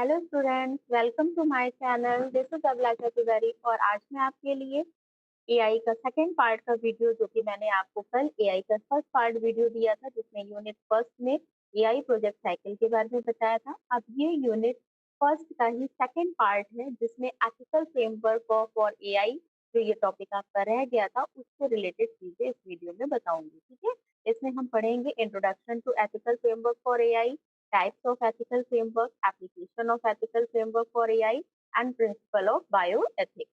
Hello students, welcome to my channel. This is Abhilasha Tiwari और आज मैं आपके लिए एआई का सेकंड पार्ट का वीडियो, जो कि मैंने आपको कल एआई का फर्स्ट पार्ट वीडियो दिया था जिसमें यूनिट फर्स्ट में एआई प्रोजेक्ट साइकिल के बारे में बताया था। अब ये यूनिट फर्स्ट का ही सेकंड पार्ट है जिसमें एथिकल फ्रेमवर्क फॉर एआई, जो ये टॉपिक आपका रह गया था, उससे रिलेटेड चीजें इस वीडियो में बताऊंगी। ठीक है, इसमें हम पढ़ेंगे introduction to ethical framework for AI, types of ethical framework, application of ethical framework for AI, and principle of bioethics.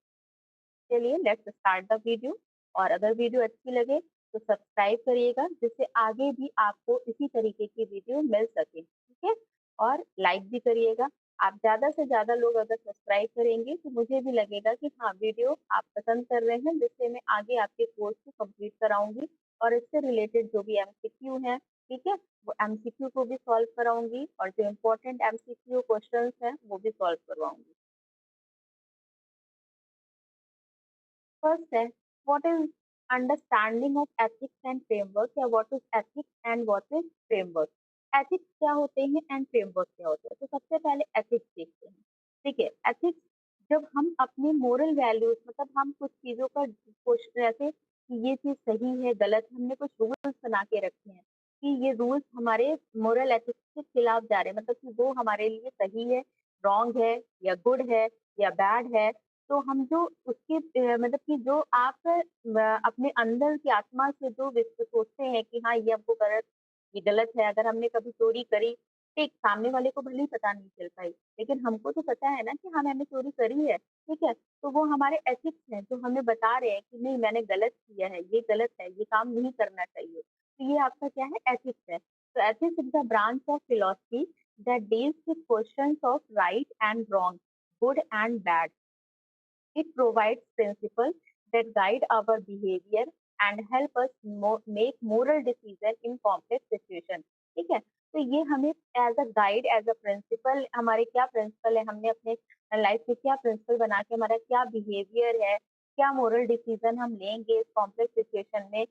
चलिए लेट्स स्टार्ट द वीडियो। और अगर वीडियो अच्छी लगे तो सब्सक्राइब करिएगा, जिससे आगे भी आपको इसी तरीके की वीडियो मिल सके। ठीक है, और लाइक भी करिएगा। आप ज्यादा से ज्यादा लोग अगर सब्सक्राइब करेंगे तो मुझे भी लगेगा कि हाँ, वीडियो आप पसंद कर रहे हैं, जिससे मैं आगे आपके कोर्स को कंप्लीट कराऊंगी और इससे रिलेटेड जो भी एमसीक्यू है, ठीक है, वो एमसीक्यू को भी सॉल्व कराऊंगी और जो इम्पोर्टेंट एमसीक्यू क्वेश्चंस हैं वो भी सॉल्व करवाऊंगी। फर्स्ट है, what is understanding of ethics and framework, या what is ethics and what is framework. Ethics क्या होते हैं एंड फ्रेमवर्क क्या होते हैं, तो सबसे पहले एथिक्स देखते हैं। ठीक है, एथिक्स जब हम अपनी मोरल वैल्यूज, मतलब हम कुछ चीजों का क्वेश्चन, जैसे कि ये चीज सही है गलत, हमने कुछ रूल्स बना के रखे हैं कि ये रूल्स हमारे मोरल एथिक्स के खिलाफ जा रहे हैं, मतलब कि वो हमारे लिए सही है, रॉन्ग है, या गुड है, या बैड है। तो हम जो उसके मतलब कि जो आप अपने अंदर की आत्मा से जो सोचते हैं कि हाँ, ये हमको गलत, ये गलत है। अगर हमने कभी चोरी करी, ठीक, सामने वाले को भले ही पता नहीं चल पाई, लेकिन हमको तो पता है ना कि हाँ, मैंने चोरी करी है। ठीक है, तो वो हमारे एथिक्स हैं जो हमें बता रहे हैं कि नहीं, मैंने गलत किया है, ये गलत है, ये काम नहीं करना चाहिए। तो ये आपका क्या है, एथिक्स है। तो ethics is the branch of philosophy that deals with questions of right and wrong, good and bad. It provides principles that guide our behavior and help us make moral decision in complex situation। ठीक है, तो ये हमें as a guide, as a principle, हमारे क्या principal है, हमने अपने लाइफ में क्या प्रिंसिपल बना के हमारा क्या बिहेवियर है, क्या मोरल डिसीजन हम लेंगे इस कॉम्प्लेक्स सिचुएशन में,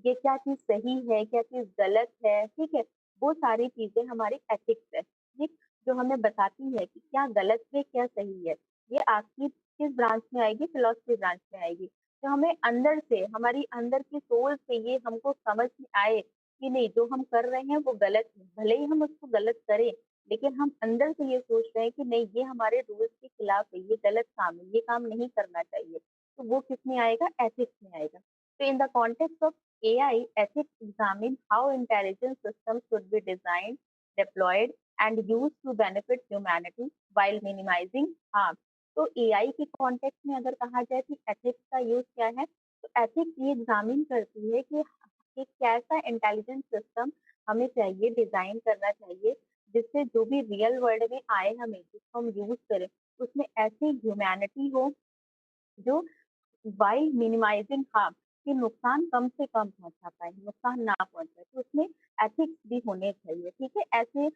ये क्या चीज सही है, क्या चीज गलत है। ठीक है, वो सारी चीजें हमारी एथिक्स है, ठीक, जो हमें बताती है कि क्या गलत है, क्या सही है। ये आपकी किस ब्रांच में आएगी, फिलोसफी ब्रांच में आएगी। तो हमें अंदर से, हमारी अंदर की सोल से ये हमको समझ में आए कि नहीं, जो हम कर रहे हैं वो गलत है, भले ही हम उसको गलत करें, लेकिन हम अंदर से ये सोच रहे हैं कि नहीं, ये हमारे रूल्स के खिलाफ है, ये गलत काम है, ये काम नहीं करना चाहिए। तो वो किस में आएगा, एथिक्स में आएगा। तो in the context of AI, ethics examine how intelligence system should be design, deployed and use to benefit humanity while minimizing harm। तो एआई के कॉन्टेक्स्ट में अगर कहा जाए कि एथिक्स का यूज क्या है, तो एथिक्स ये एग्जामिन करती है कि एक कैसा इंटेलिजेंट सिस्टम हमें चाहिए, डिजाइन करना चाहिए, जिससे जो भी रियल वर्ल्ड में आए, हमें जिसको हम यूज करें, उसमें ऐसी ह्यूमैनिटी हो जो वाइल मिनिमाइजिंग हार्म, कि नुकसान कम से कम पहुंचा पाए, नुकसान ना पहुंचाए। तो उसमें एथिक्स भी होने चाहिए। ठीक है, ऐसे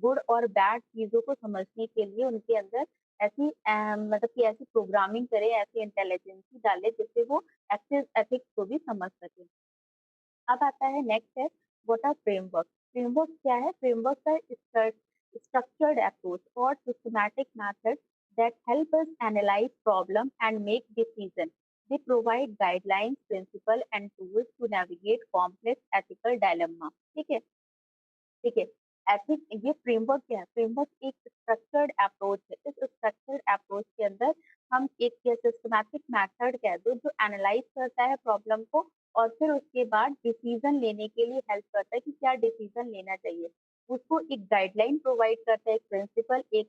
गुड और बैड चीजों को समझने के लिए उनके अंदर ऐसी मतलब कि ऐसी प्रोग्रामिंग करे, ऐसी इंटेलिजेंसी डाले, जिससे वो एथिक्स को भी समझ सके। अब आता है नेक्स्ट है, व्हाट आर फ्रेमवर्क। फ्रेमवर्क क्या है, फ्रेमवर्क का स्ट्रक्चर्ड अप्रोच और systematic method that help us analyze problem and make decision. They provide guidelines, principle and tools to navigate complex ethical dilemma। ठीक है, ठीक है। एथिक्स, ये फ्रेमवर्क क्या है, फ्रेमवर्क एक स्ट्रक्चर्ड अप्रोच है। इस स्ट्रक्चर्ड अप्रोच के अंदर हम एक सिस्टमैटिक मेथड कह दो, जो एनालाइज करता है प्रॉब्लम को और फिर उसके बाद डिसीजन लेने के लिए हेल्प करता है कि क्या डिसीजन लेना चाहिए। उसको एक गाइडलाइन प्रोवाइड करता है, एक प्रिंसिपल, एक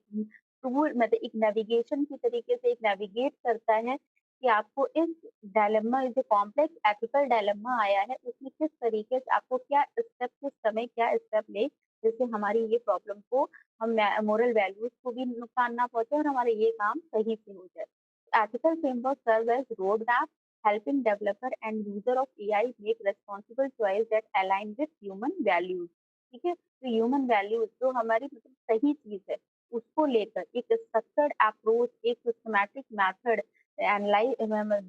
टूल, मतलब एक नेविगेशन की तरीके से एक नेविगेट करता है कि आपको इस डायलेमा, जो कॉम्प्लेक्स एथिकल डायलेमा आया है, उसमें किस तरीके से आपको क्या स्टेप, किस समय क्या स्टेप ले, जिससे हमारी ये प्रॉब्लम को, हम मोरल वैल्यूज को भी नुकसान ना पहुंचे और हमारे ये काम सही से हो जाए। Ethical framework serve as road map, helping developer and user of AI make responsible choice that align with human values। ठीक है, तो ह्यूमन वैल्यूज जो हमारी मतलब सही चीज है, उसको लेकर एक स्ट्रक्चर्ड अप्रोच, एक सिस्टमैटिक मेथड एनालाइज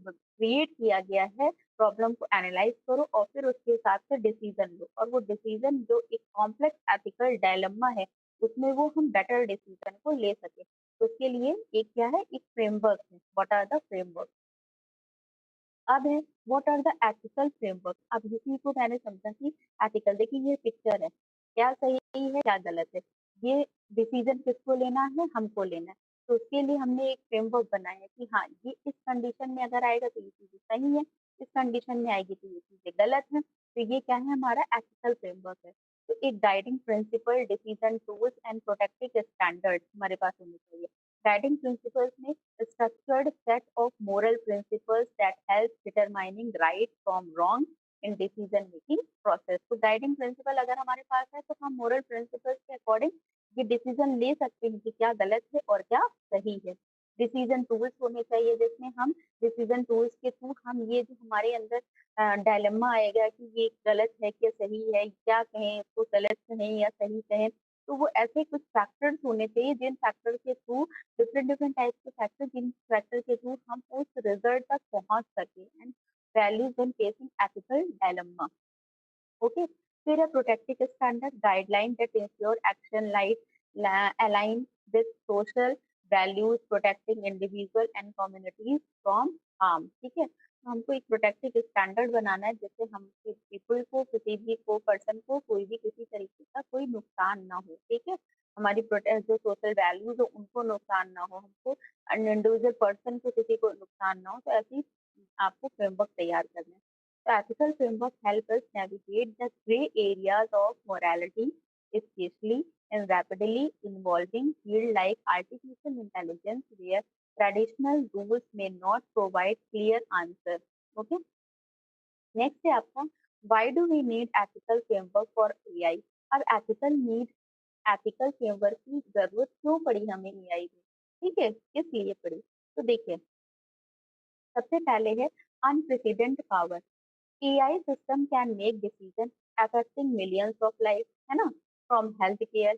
क्रिएट किया गया है। प्रॉब्लम को एनालाइज करो और फिर उसके हिसाब से डिसीजन लो, और वो डिसीजन जो एक कॉम्प्लेक्स एथिकल डायलेमा है, उसमें वो हम बेटर डिसीजन को ले सके। तो उसके लिए एक क्या है, एक फ्रेमवर्क है। What are the framework? अब है what are the ethical framework. अब इसी को मैंने समझा कि एथिकल, देखिए ये पिक्चर है, क्या सही है क्या गलत है, ये डिसीजन किसको लेना है, हमको लेना है। तो उसके लिए हमने एक फ्रेमवर्क बनाया है कि हाँ ये इस कंडीशन में अगर आएगा तो ये चीजें सही है, इस कंडीशन में आएगी तो ये चीजें गलत है। तो ये क्या है, हमारा एथिकल फ्रेमवर्क है। तो एक guiding principal, decision tools and protective standards हमारे पास होने चाहिए। गाइडिंग प्रिंसिपल्स में structured set of moral principles that help determining right from wrong in decision making process। तो गाइडिंग प्रिंसिपल अगर हमारे पास है तो हम मोरल प्रिंसिपल्स के अकॉर्डिंग ये डिसीजन ले सकते हैं कि क्या गलत है और क्या सही है। डिसीजन टूल्स होने चाहिए जिसमें हम डिसीजन टूल्स के थ्रू हम ये जो हमारे अंदर डायलेमा आएगा कि ये गलत है क्या सही है, क्या कहें इसको, गलत कहें या सही कहें, तो वो ऐसे कुछ फैक्टर्स होने चाहिए जिन फैक्टर के थ्रू, डिफरेंट डिफरेंट टाइप के फैक्टर, जिन फैक्टर के थ्रू हम उस रिजल्ट तक पहुंच सके and values when facing ethical dilemma. Okay, फिर है protective standard guideline that ensure action like align with social values protecting individual and communities from harm. ठीक है, तो हमको एक प्रोटेक्टिव स्टैंडर्ड बनाना है जिससे हम पीपल को, किसी भी को पर्सन को कोई भी किसी तरीके का कोई नुकसान ना हो। ठीक है, हमारी प्रोटेक्ट जो सोशल वैल्यूज हो उनको नुकसान ना हो, हमको इंडिविजुअल पर्सन को किसी को नुकसान ना हो। तो ऐसी आपको फ्रेमवर्क तैयार करना है। The ethical framework helps us navigate the gray areas of morality, especially in rapidly evolving fields like artificial intelligence, where traditional rules may not provide clear answers. Okay. Next है आपका, why do we need ethical framework for AI. अब ethical framework की जरूरत क्यों पड़ी हमें AI में, ठीक है, किस लिए पड़ी? तो देखिए, सबसे पहले है unprecedented power. AI system can make decisions affecting millions of lives, है ना? From healthcare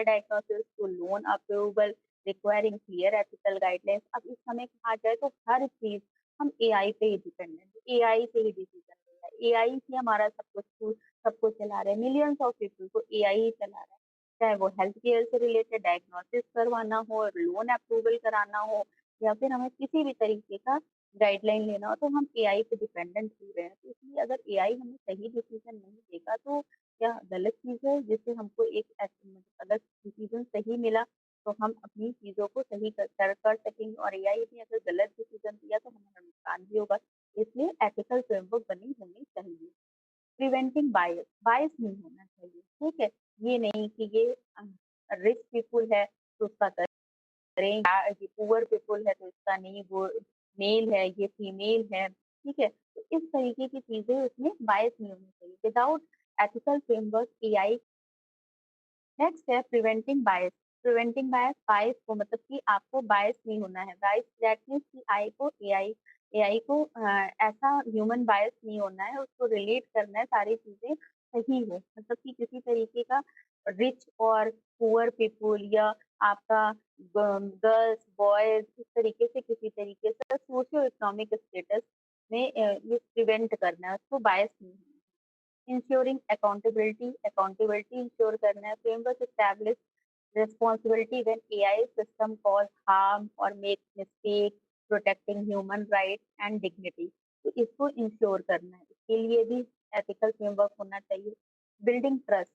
diagnosis to loan approval, requiring clear ethical guidelines। अब इस समय कहा जाए तो हर चीज हम AI पे ही डिपेंडेंट है, AI से ही डिसीजन ले रहा है, AI से हमारा सब कुछ चला रहे हैं, मिलियंस ऑफ पीपल को AI ही चला रहा है। चाहे वो हेल्थ केयर से रिलेटेड डायग्नोसिस करवाना हो, लोन अप्रूवल कराना हो, या फिर हमें किसी भी तरीके का गाइडलाइन लेना हो, तो हम एआई पे डिपेंडेंट हो रहे हैं। तो इसलिए अगर एआई हमें सही डिसीजन नहीं देगा तो क्या गलत चीज है, जिससे हमको मतलब अगर डिसीजन सही मिला तो हम अपनी चीजों को सही कर सकेंगे, और एआई ने अगर गलत डिसीजन दिया तो हमारा नुकसान भी होगा। इसलिए एथिकल फ्रेमवर्क बनी होनी चाहिए। प्रिवेंटिंग बायस, बायस नहीं होना चाहिए। ठीक है, ये नहीं कि ये रिच पीपुल है तो उसका करें, ये पुअर पीपल है तो इसका नहीं, वो मेल है ये फीमेल है। ठीक है, तो इस तरीके की चीजें उसमें बायस नहीं होनी चाहिए। Without ethical framework AI. Next है प्रिवेंटिंग बायस। प्रिवेंटिंग बायस, बायस को मतलब कि आपको बायस नहीं होना है। बायस दैट मीन्स कि आई को एआई एआई को ऐसा ह्यूमन बायस नहीं होना है, उसको रिलेट करना है, सारी चीजें सही हो, मतलब कि किसी तरीके का रिच और पुअर पीपुल या आपका गर्ल्स बॉयज, इस तरीके से किसी तरीके से सोशियो इकोनॉमिक स्टेटस में ये प्रिवेंट करना है, उसको बायस नहीं होना। इंश्योरिंग अकाउंटेबिलिटी इंश्योर करना है। Framework establish responsibility when AI system cause harm or make mistake, protecting human rights and dignity। तो इसको इंश्योर करना है, इसके लिए भी एथिकल फ्रेमवर्क होना चाहिए। Building trust,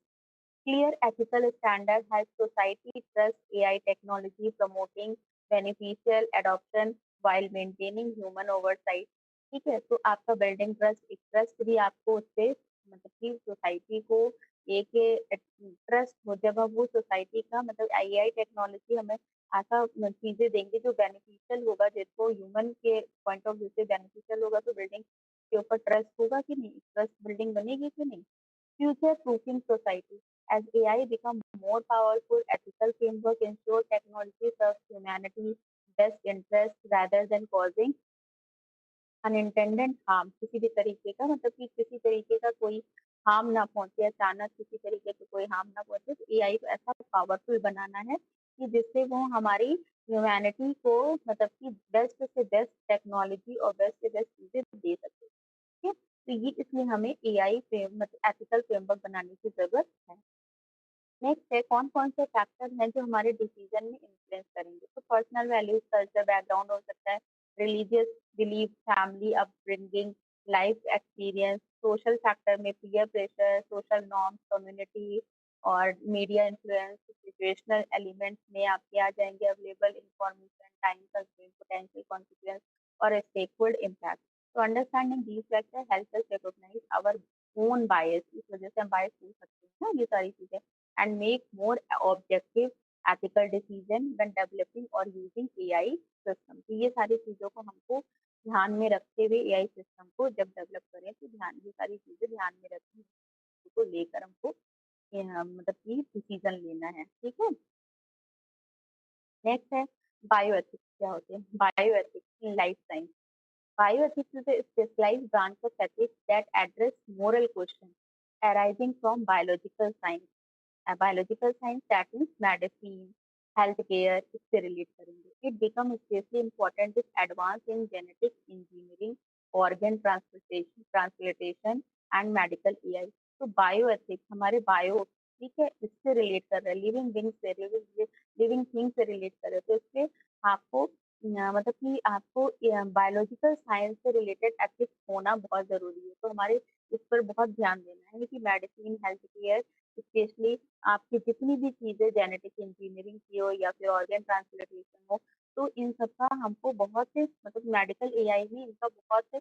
clear ethical standard help society trust AI technology, promoting beneficial adoption while maintaining human oversight। ठीक है, तो आपका बिल्डिंग ट्रस्ट, एक ट्रस्ट भी आपको उससे, मतलब कि सोसाइटी को एक ट्रस्ट हो, जब हम वो सोसाइटी का मतलब AI टेक्नोलॉजी हमें ऐसा चीजें देंगे जो बेनिफिशियल होगा, जिसको ह्यूमन के पॉइंट ऑफ व्यू से बेनिफिशियल होगा, तो बिल्डिंग के ऊपर ट्रस्ट होगा कि नहीं, ट्रस्ट बिल्डिंग बनेगी कि नहीं। Future-proofing society. As AI becomes more powerful, ethical framework ensure technology serves humanity best interest rather than causing unintended harm. किसी भी तरीके का मतलब कि किसी तरीके का कोई हार्म ना पहुंचे, अचानक किसी तरीके का कोई हार्म ना पहुंचे। तो एआई को ऐसा पावरफुल बनाना है कि जिससे वो हमारी ह्यूमैनिटी को मतलब कि बेस्ट से बेस्ट टेक्नोलॉजी और बेस्ट से बेस्ट चीजें दे सके। ठीक है, तो ये इसलिए हमें एआई फ्रेम मतलब एथिकल फ्रेमवर्क बनाने की जरूरत है। नेक्स्ट है कौन कौन से फैक्टर हैं जो हमारे डिसीजन में इन्फ्लुएंस करेंगे। तो पर्सनल वैल्यूज, कल्चर बैकग्राउंड हो सकता है, religious belief, family upbringing, life experience, social factor में peer pressure, social norms, community और मीडिया इन्फ्लुएंस, सिचुएशनल एलिमेंट्स में आपके आ जाएंगे available information, time constraint, potential consequence और स्टेकहोल्ड इम्पैक्ट। तो understanding these factor help us recognise our own bias, इस वजह से हम बायस हो सकते हैं ना ये सारी चीजें, and make more objective ethical decision when developing or using AI system। तो ये सारी चीजों को हमको ध्यान में रखते हुए एआई सिस्टम को जब डेवलप करें तो ध्यान ये सारी चीजें ध्यान में रखनी को लेकर हमको मतलब कि डिसीजन लेना है, ठीक है। नेक्स्ट है बायो एथिक्स क्या होते हैं। Bio ethics in life science. Bioethics is a specialized branch of ethics that address moral questions arising from biological science। biological science that means medicine, healthcare, इससे relate करेंगे। It becomes especially important with advance in genetic engineering, organ transplantation and medical AI। तो bioethics हमारे bio, ठीक है, इससे relate कर रहा है, लिविंग बिंग से, लिविंग थिंग से रिलेट कर रहे हैं। तो इससे आपको मतलब कि आपको बायोलॉजिकल साइंस से रिलेटेड एथिक्स होना बहुत जरूरी है। तो हमारे इस पर बहुत ध्यान देना है कि मेडिसिन, हेल्थ केयर, स्पेशली आपकी जितनी भी चीजें जेनेटिक इंजीनियरिंग की हो या फिर ऑर्गन ट्रांसप्लांटेशन हो, तो इन सब का हमको बहुत मतलब मेडिकल एआई में इनका बहुत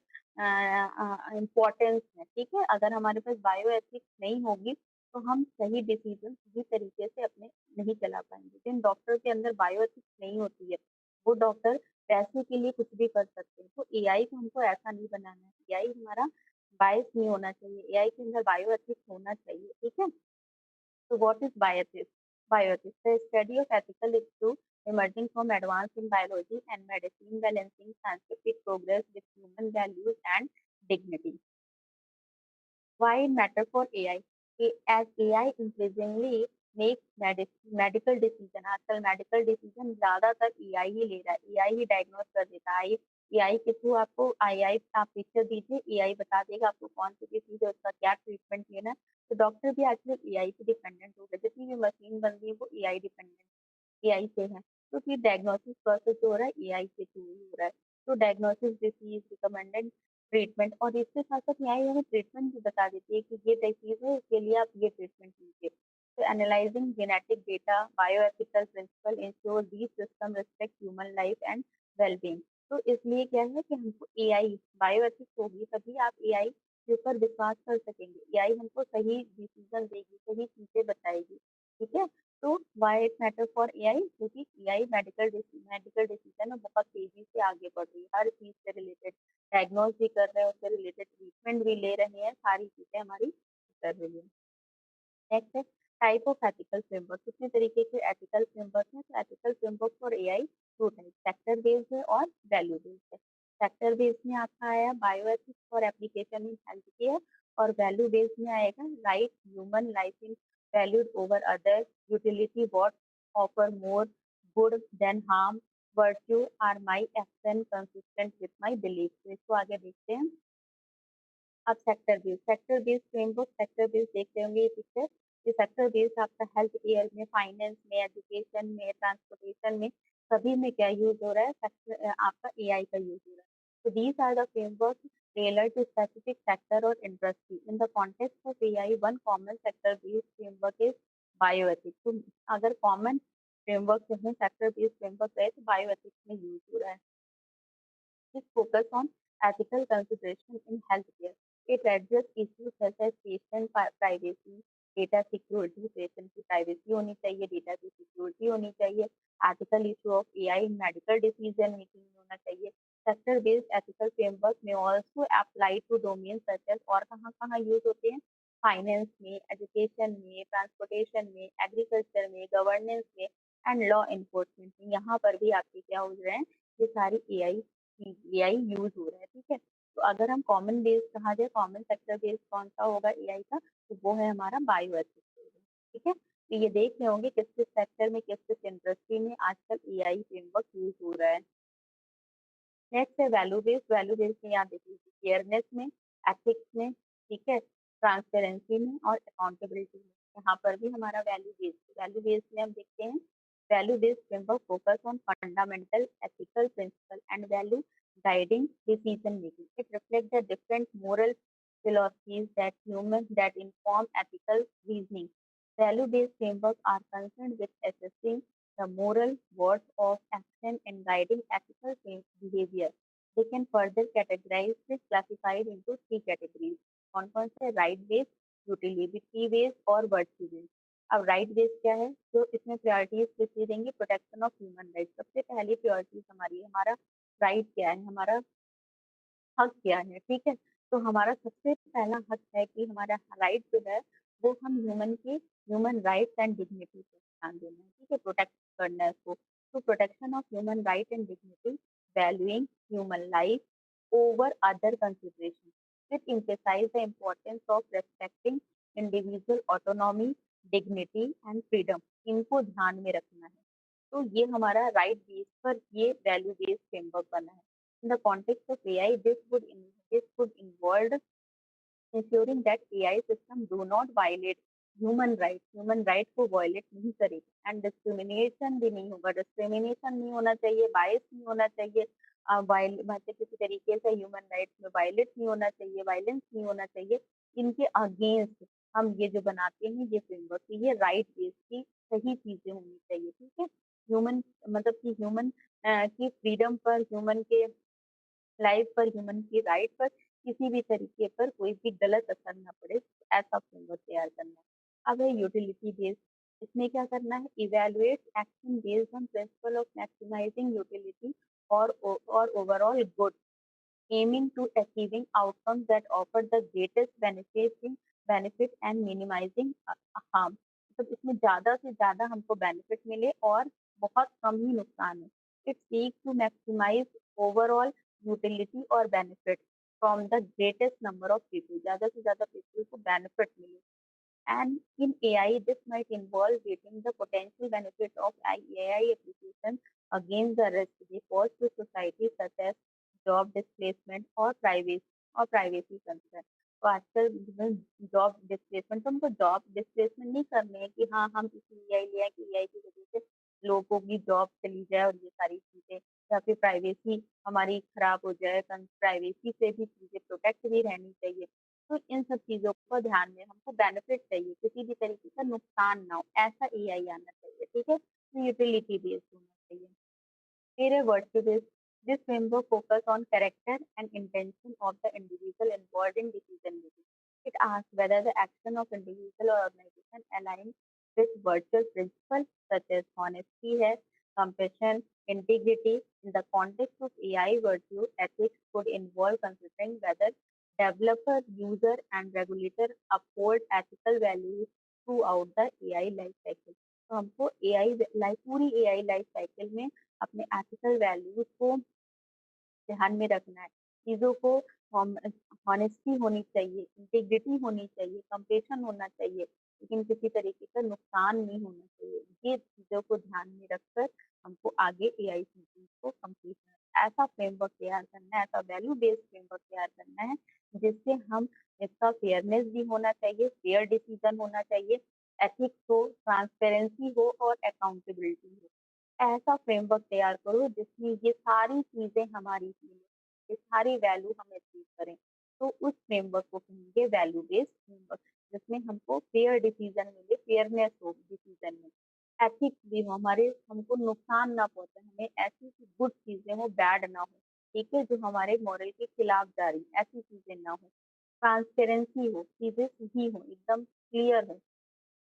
इम्पोर्टेंस है, ठीक है। अगर हमारे पास बायो एथिक्स नहीं होगी तो हम सही डिसीजन सही तरीके से अपने नहीं चला पाएंगे। जिन डॉक्टर के अंदर बायो एथिक्स नहीं होती है वो डॉक्टर पैसे के लिए कुछ भी कर सकते हैं। तो एआई को हमको ऐसा नहीं बनाना है, एआई हमारा बायस नहीं होना चाहिए, एआई के अंदर बायो एथिक्स होना चाहिए, ठीक है। So what is bioethics? Bioethics, the study of ethical issues emerging from advance in biology and medicine, balancing scientific progress with human values and dignity। Why it matter for AI? As AI increasingly makes medical decision, आजकल medical decision ज्यादातर AI ही ले रहा है, AI ही diagnose कर देता है। AI के through आपको एआई आप पिक्चर दीजिए, एआई बता देगा आपको कौन सी डिसीज है, उसका क्या ट्रीटमेंट लेना है। तो डॉक्टर भी आजकल एआई पे डिपेंडेंट हो गए, जितनी भी मशीन बन रही है वो एआई डिपेंडेंट, एआई से है। तो फिर डायग्नोसिस प्रोसेस जो हो रहा है एआई के थ्रू ही हो रहा है। तो डायग्नोसिस, डिसीज, रिकमेंडेड ट्रीटमेंट, और इसके साथ साथ एआई हमें ट्रीटमेंट भी बता देती है कि ये डिसीज है, इसके लिए आप ये ट्रीटमेंट लीजिए। तो analysing genetic data, bioethical principle ensure these system respect human life and wellbeing. तो इसलिए क्या है कि हमको एआई बायोएथिक्स होगी तभी आप एआई के ऊपर विश्वास कर सकेंगे, एआई हमको सही डिसीजन देगी, सही चीजें बताएगी, ठीक है। तो why it matter for AI, क्योंकि एआई मेडिकल डिसीजन में बहुत तेजी से आगे बढ़ रही है, हर चीज से रिलेटेड डायग्नोज भी कर रहे हैं, उससे रिलेटेड ट्रीटमेंट भी ले रहे हैं, सारी चीजें हमारी कर रही है। नेक्स्ट है टाइप ऑफ एथिकल फ्रेमवर्क। कितने तरीके के एथिकल फ्रेमवर्क हैं। तो ethical framework for AI two type, sector based है और वैल्यू बेस्ड है। सेक्टर बेस्ड में आपका आया bioethics for application in health care, और वैल्यू बेस्ड में आएगा right human life in valued over other, utility what offer more good than harm, virtue are my action consistent with my belief. तो इसको आगे देखते हैं। अब sector based framework, sector based देखते होंगे ये पिक्चर। ये सेक्टर बेस्ड आपका हेल्थ केयर में, फाइनेंस में, एजुकेशन में, ट्रांसपोर्टेशन में, सभी में क्या यूज हो रहा है, सेक्टर आपका एआई का यूज हो रहा है। तो these are the framework tailored to specific sector or industry in the context of AI। one common sector based framework is bioethics। तो अगर कॉमन फ्रेमवर्क जो है सेक्टर बेस्ड फ्रेमवर्क है तो बायोएथिक्स में यूज हो रहा है। is focused on ethical consideration in healthcare। It addresses issues such as patient privacy, data security, patient की privacy होनी चाहिए, data की security होनी चाहिए, ethical issue of AI in medical decision making होना चाहिए। Sector based ethical framework may also apply to domains such as, और कहाँ कहाँ यूज होते हैं, फाइनेंस में, एजुकेशन में, ट्रांसपोर्टेशन में, एग्रीकल्चर में, गवर्नेंस में एंड लॉ इन्फोर्समेंट में। यहाँ पर भी आपके क्या हो रहे हैं, ये सारी एआई यूज हो रहा है, ठीक है। तो अगर हम कॉमन बेस कहा जाए, कॉमन सेक्टर बेस कौन सा होगा एआई का, तो वो है हमारा बायो एथिक्स, ठीक है। तो ये देख रहे होंगे किस किस सेक्टर में, किस किस इंडस्ट्री में आजकल एआई फ्रेमवर्क यूज हो रहा है। नेक्स्ट है वैल्यू बेस्ड। वैल्यू बेस्ड में यहाँ देखिए फेयरनेस में, एथिक्स में, ठीक है, ट्रांसपेरेंसी में और अकाउंटेबिलिटी में। यहाँ पर भी हमारा वैल्यू बेस्ड में हम देखते हैं value based framework focus on fundamental ethical principle and value guiding decision making. It reflects the different moral philosophies that inform ethical reasoning. Value based frameworks are concerned with assessing the moral worth of action and guiding ethical behavior. They can further categorize this classified into three categories. कौन-कौन से right based, utility based और virtue based. अब right based क्या है? जो इसमें priorities किसकी देंगे? Protection of human right. सबसे पहली प्रायोरिटीज हमारी है, हमारा राइट क्या है, हमारा हक क्या है, ठीक है? तो हमारा सबसे पहला हक है कि हमारा राइट जो है वो हम ह्यूमन राइट्स एंड डिग्निटी पे ध्यान देना है, ठीक है? प्रोटेक्ट करना है उसको। तो protection of human right and dignity, valuing human life over other consideration, which emphasize the importance of respecting individual autonomy, dignity and freedom। इनको ध्यान में रखना है। तो ये हमारा राइट बेस पर ये वैल्यू बेस्ड फ्रेमवर्क बना है। In the context of AI, this would involve ensuring that AI system do not violate human right को वायलेट नहीं करेगा एंड डिस्क्रिमिनेशन भी नहीं होगा। डिस्क्रिमिनेशन नहीं होना चाहिए, बायस नहीं होना चाहिए, मतलब किसी तरीके से ह्यूमन राइट्स में वायलेट नहीं होना चाहिए, वायलेंस नहीं होना चाहिए। इनके अगेंस्ट हम ये जो बनाते हैं ये फ्रेमवर्क, ये राइट बेस की सही चीजें होनी चाहिए, ठीक है? ह्यूमन मतलब कि ह्यूमन की फ्रीडम पर, ह्यूमन के लाइफ पर, ह्यूमन की राइट पर किसी भी तरीके पर कोई भी गलत असर ना पड़े, ऐसा फ्रेमवर्क तैयार करना है। अब है यूटिलिटी बेस्ड। इसमें क्या करना है? Evaluate action based on principle of maximising utility और overall good, aiming to achieving outcomes that offer the greatest benefit and minimizing harm। मतलब इसमें ज्यादा से ज्यादा हमको बेनिफिट मिले और बहुत कम ही नुकसान है। It seek to maximise overall utility और benefit from the greatest number of people, ज्यादा से ज्यादा पीपल को बेनिफिट मिले। And in AI, this might involve weighting the potential benefits of AI application against the risk they pose to society, such as job displacement or privacy concern। तो आजकल job displacement, तो हमको job displacement नहीं करने हैं कि हाँ हम इसलिए एआई लिया कि एआई की वजह से लोगों की जॉब चली जाए और ये सारी चीजें, या फिर प्राइवेसी हमारी खराब हो जाए, प्राइवेसी से भी चीजें प्रोटेक्ट भी रहनी चाहिए। तो इन सब चीज़ों को ध्यान में हमको बेनिफिट चाहिए, किसी भी तरीके का नुकसान ना हो, ऐसा एआई आना चाहिए, ठीक है? तो यूटिलिटी बेस्ड होना चाहिए। फिर है virtue based. This framework focus on character and intention of the individual involved in decision making. It asks whether the action of individual और organisation align with virtual principles such as honesty है, compassion, integrity। In the context of AI, virtue ethics could involve considering whether developer, user, and regulator uphold ethical values throughout the AI life cycle। तो हमको AI life पूरी AI life cycle में अपने ethical values को ध्यान में रखना है। चीज़ों को हॉनेस्टी होनी चाहिए, इंटीग्रिटी होनी चाहिए, कंपेशन होना चाहिए, लेकिन किसी तरीके का नुकसान नहीं होना चाहिए। ये चीज़ों को ध्यान में रखकर हमको आगे एआई थिंकिंग को कंप्लीट करना है। ऐसा फ्रेमवर्क तैयार करना है, ऐसा वैल्यू बेस्ड फ्रेमवर्क तैयार करना है जिससे हम इसका फेयरनेस भी होना चाहिए, फेयर डिसीजन होना चाहिए, एथिक्स हो, ट्रांसपेरेंसी हो और अकाउंटेबिलिटी हो। ऐसा फ्रेमवर्क तैयार करो जिसमें ये सारी चीजें हमारी मिले, ये सारी वैल्यू हम अचीव करें। तो उस फ्रेमवर्क को कहेंगे वैल्यू बेस्ड फ्रेमवर्क, जिसमें हमको फेयर डिसीजन मिले, फेयरनेस हो डिसीजन में, एथिक्स भी हो, हमारे हमको नुकसान ना पहुंचे, हमें ऐसी गुड चीजें हो, बैड ना हो, ठीक है, जो हमारे मॉरल के खिलाफ जा रही, ऐसी चीजें ना हो। ट्रांसपेरेंसी हो, चीजें सही हो, एकदम क्लियर हो,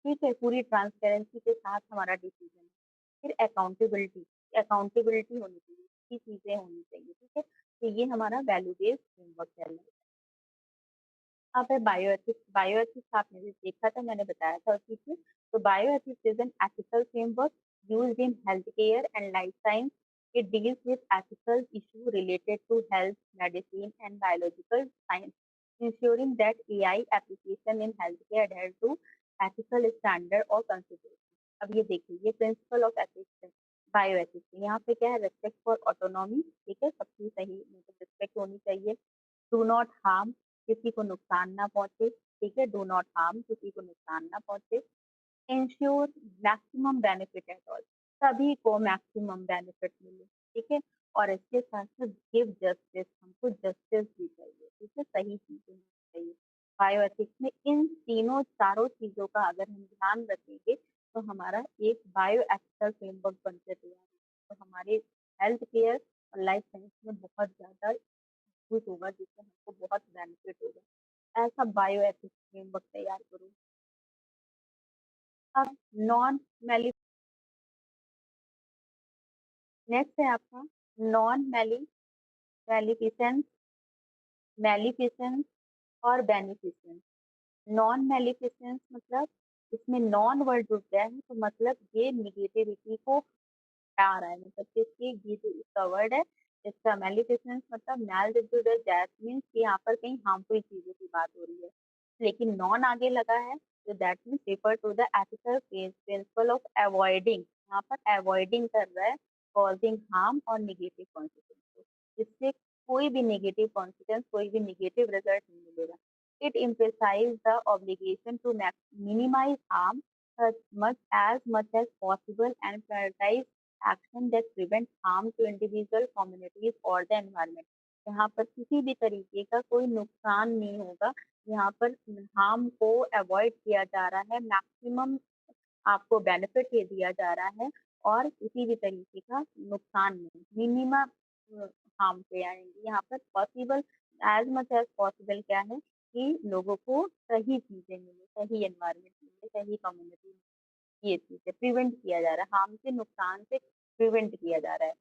ठीक है, पूरी ट्रांसपेरेंसी के साथ हमारा डिसीजन है। फिर अकाउंटेबिलिटी, अकाउंटेबिलिटी होनी चाहिए, ये चीजें होनी चाहिए, ठीक है? तो ये हमारा वैल्यू बेस्ड फ्रेमवर्क है। अब है बायोएथिक्स। बायोएथिक्स आपने भी देखा था, मैंने बताया था उसी से। तो bioethics is an ethical framework used in healthcare and life science. It deals with ethical issues related to health, medicine, and biological science, ensuring that AI application in healthcare adhere to ethical standard or consideration। अब ये देखिए, ये principle of ethics है, bioethics. यहाँ पे क्या है? Respect for autonomy, ठीक है, सबकी सही मतलब रिस्पेक्ट होनी चाहिए। डू नॉट हार्म, किसी को नुकसान ना पहुंचे, ठीक है, डू नॉट हार्म, किसी को नुकसान ना पहुंचे। Ensure maximum benefit at all, सभी को मैक्सिमम बेनिफिट मिले, ठीक है। और इसके साथ साथ गिव जस्टिस, हमको जस्टिस भी चाहिए, ठीक है, सही चीजें होनी चाहिए। बायोएथिक्स में इन तीनों चारों चीजों का अगर हम ध्यान रखेंगे तो हमारा एक बायोएथिकल फ्रेमवर्क बनकर तैयार होगा, तो हमारे हेल्थ केयर और लाइफ साइंस में बहुत ज्यादा यूज होगा, जिससे हमको बहुत बेनिफिट होगा। ऐसा बायोएथिक्स फ्रेमवर्क तैयार करो। अब नॉन नेक्स्ट है आपका नॉन मैलिफिसेंस, मैलिफिसेंस और बेनिफिसेंस। नॉन मैलिफिसेंस मतलब इसमें नॉन वर्ड जुड़ गया है, तो मतलब ये निगेटिविटी को आ रहा है, मतलब कि इसकी ये जो इसका वर्ड है, इसका मैलिफिसेंस मतलब मैल दैट मीन्स कि यहाँ पर कहीं हार्मफुल चीजों की बात हो रही है, लेकिन नॉन आगे लगा है, तो that means refer to the ethical principle of avoiding, यहाँ पर अवॉइडिंग कर रहा है कॉजिंग हार्म और निगेटिव कॉन्सिक्वेंस, जिससे कोई भी नेगेटिव कॉन्सिक्वेंस, कोई भी नेगेटिव रिजल्ट नहीं मिलेगा। It emphasizes the obligation to minimize harm as much as possible and prioritize action that prevent harm to individual communities or the environment। यहाँ पर किसी भी तरीके का कोई नुकसान नहीं होगा, यहाँ पर हार्म को अवॉइड किया जा रहा है, मैक्सिमम आपको बेनिफिट ये दिया जा रहा है, और किसी भी तरीके का नुकसान नहीं, मिनिमम हार्म पे आएंगे यहाँ पर। Possible as much as possible क्या है कि लोगों को सही चीजें मिले, सही एनवायरमेंट मिले, सही कम्युनिटी, ये चीजें प्रिवेंट किया जा रहा है, हार्म से, नुकसान से प्रिवेंट किया जा रहा है।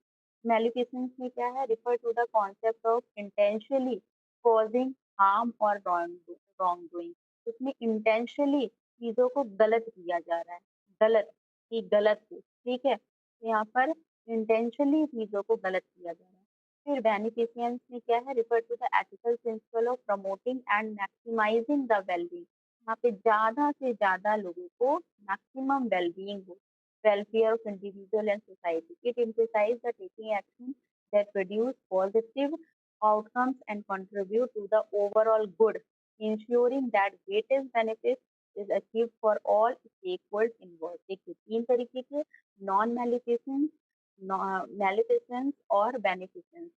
मैलिफिसेंस में क्या है, refer to the concept of intentionally causing harm और रॉन्ग डूइंग। इसमें इंटेंशनली चीजों को गलत किया जा रहा है, गलत की गलत को, ठीक है, तो यहाँ पर इंटेंशनली चीजों को गलत किया जा रहा है। फिर बेनिफिशियंस में क्या है, refer to the ethical principle of promoting and maximising the wellbeing, यहाँ पे ज्यादा से ज्यादा लोगों को मैक्सिमम वेलबींग हो, welfare of individual and society. It emphasizes the taking action that produce positive outcomes and contribute to the overall good, ensuring that greatest benefit is achieved for all stakeholders involved। देखिए तीन तरीके के non मैलिफिसेंस, मैलिफिसेंस और beneficence.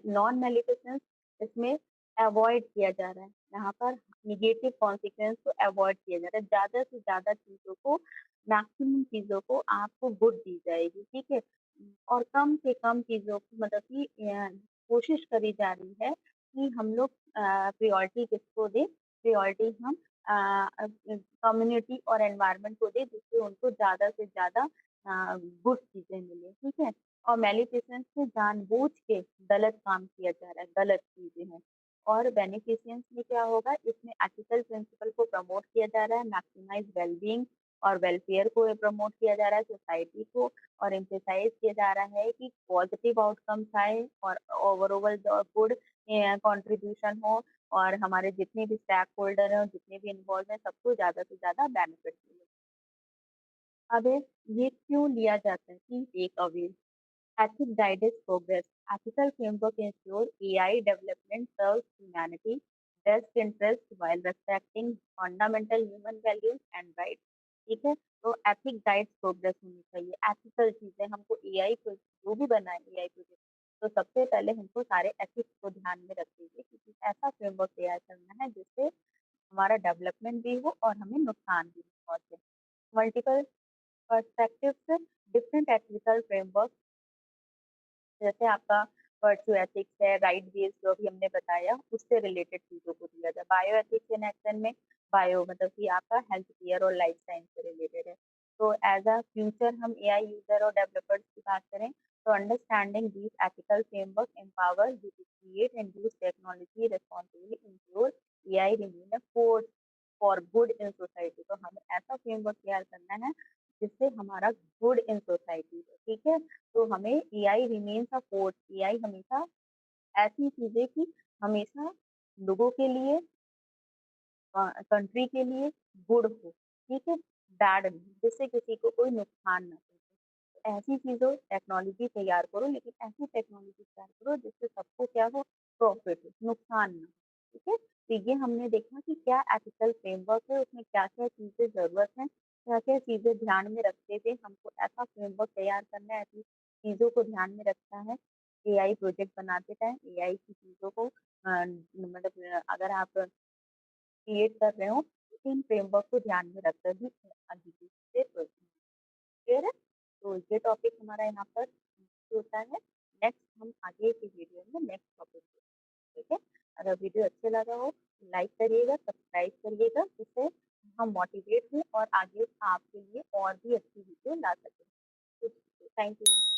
Non मैलिफिसेंस इसमें avoid किया जा रहा है, यहाँ पर निगेटिव कॉन्सिक्वेंस को अवॉइड किया जा रहा है, ज्यादा से ज्यादा चीजों को, मैक्सिमम चीजों को आपको गुड दी जाएगी, ठीक है, और कम से कम चीजों को, मतलब कि कोशिश करी जा रही है कि हम लोग प्रियोरिटी किसको दे, प्रियोरिटी हम कम्युनिटी और एनवायरनमेंट को दे, जिससे उनको ज्यादा से ज्यादा गुड चीजें मिले, ठीक है। और मैलिफिसेंस में जानबूझ के गलत काम किया जा रहा है, गलत चीजें हैं। और बेनिफिशियंस में क्या होगा, इसमें एथिकल प्रिंसिपल को प्रमोट किया जा रहा है, मैक्सिमाइज वेलबींग और वेलफेयर को प्रमोट किया जा रहा है, सोसाइटी को, और एम्फेसाइज किया जा रहा है कि पॉजिटिव आउटकम्स आए और ओवरऑल गुड कंट्रीब्यूशन हो, और हमारे जितने भी स्टेक होल्डर हैं, जितने भी इन्वॉल्व हैं, सबको ज्यादा से ज्यादा बेनिफिट मिले। अब ये क्यों लिया जाता है कि take away ethic guides progress. Ethical framework ensure AI development serves humanity best interest while respecting fundamental human values and rights। ठीक है, तो एथिक गाइड्स प्रोग्रेस होनी चाहिए, एथिकल चीजें हमको एआई को जो भी बनाए एआई प्रोजेक्ट, तो सबसे पहले हमको सारे एथिक्स को ध्यान में रखेंगे, क्योंकि ऐसा फ्रेमवर्क तैयार करना है जिससे हमारा डेवलपमेंट भी हो और हमें नुकसान भी नहीं पहुंचे। Multiple perspectives, different ethical framework, जैसे आपका वर्चू एथिक्स है, राइट बेस्ड जो भी हमने बताया, उससे रिलेटेड चीजों को दिया जाए। बायो एथिक्स इन एक्शन में बायो मतलब कि आपका हेल्थ केयर और लाइफ साइंस से रिलेटेड है। तो एज अ फ्यूचर हम एआई यूजर और डेवलपर्स की बात करें, तो understanding these ethical framework empower you to create and use technology responsibly ensure AI remain a force for good in society. तो हमें ऐसा फ्रेमवर्क तैयार करना है जिससे हमारा गुड इन सोसाइटी है, ठीक है। तो हमें AI remains a force, AI हमेशा ऐसी चीजें की हमेशा लोगों के लिए, कंट्री के लिए गुड हो, ठीक है, बैड नहीं, जिससे किसी को कोई नुकसान ना पहुंचे। तो ऐसी चीजों टेक्नोलॉजी तैयार करो, लेकिन ऐसी टेक्नोलॉजी तैयार करो जिससे सबको क्या हो, प्रॉफिट हो, नुकसान ना हो, ठीक है। तो ये हमने देखा कि क्या एथिकल फ्रेमवर्क है, उसमें क्या क्या चीजें जरूरत है, क्या-क्या चीज़ें ध्यान में रखते हुए हमको ऐसा फ्रेमवर्क तैयार करना है, ऐसी चीज़ों को ध्यान में रखना है। एआई प्रोजेक्ट बनाते टाइम एआई की चीज़ों को मतलब अगर आप क्रिएट कर रहे हो, तो इन फ्रेमवर्क को ध्यान में रखकर ही आगे की चीज़ें क्लियर है? तो ये टॉपिक हमारा यहाँ पर होता है। नेक्स्ट हम आगे की वीडियो में नेक्स्ट टॉपिक ठीक है? अगर वीडियो अच्छा लगा हो, लाइक करिएगा, सब्सक्राइब करिएगा, जिससे हम मोटिवेट हों और आगे आपके लिए और भी अच्छी वीडियो ला सकें। तो थैंक यू।